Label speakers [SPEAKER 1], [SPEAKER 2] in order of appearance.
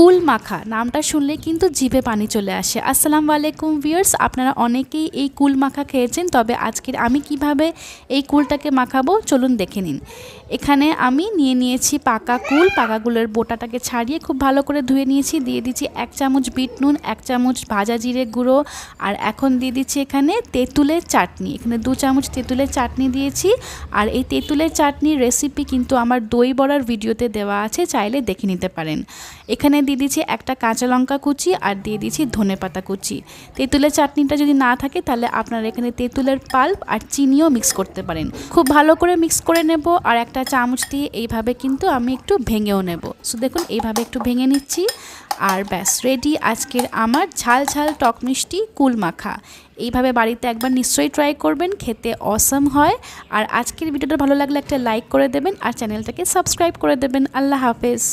[SPEAKER 1] কুল মাখা নামটা শুনলে কিন্তু জিভে পানি চলে আসে। আসসালামু আলাইকুম ভিউয়ার্স, আপনারা অনেকেই এই কুল মাখা খেয়েছেন, তবে আজকের আমি কিভাবে এই কুলটাকে মাখাবো চলুন দেখে নিন। এখানে আমি নিয়েছি পাকা কুল। পাকাগুলোর বোটাটাকে ছাড়িয়ে খুব ভালো করে ধুয়ে নিয়েছি। দিয়ে দিচ্ছি 1 চামচ বিট নুন, 1 চামচ ভাজা জিরে গুঁড়ো, আর এখন দিয়ে দিচ্ছি এখানে তেঁতুলের চাটনি। এখানে 2 চামচ তেঁতুলের চাটনি দিয়েছি। আর এই তেঁতুলের চাটনির রেসিপি কিন্তু আমার দই বড়ার ভিডিওতে দেওয়া আছে, চাইলে দেখে নিতে পারেন। এখানে দিয়ে দিচ্ছি একটা কাঁচা লঙ্কা কুচি আর দিয়ে দিচ্ছি ধনেপাতা কুচি। তেঁতুলের চাটনিটা যদি না থাকে তাহলে আপনারা এখানে তেঁতুলের পাল্প আর চিনিও মিক্স করতে পারেন। খুব ভালো করে মিক্স করে নেব আর একটা চামচ দিয়ে এইভাবে কিন্তু আমি একটু ভেঙেও নেব। সো দেখুন এইভাবে একটু ভেঙে নিচ্ছি আর ব্যাস রেডি আজকের আমার ঝাল ঝাল টক মিষ্টি কুল মাখা। এইভাবে বাড়িতে একবার নিশ্চয়ই ট্রাই করবেন, খেতে অসাম হয়। আর আজকের ভিডিওটা ভালো লাগলে একটা লাইক করে দেবেন আর চ্যানেলটাকে সাবস্ক্রাইব করে দেবেন। আল্লাহ হাফেজ।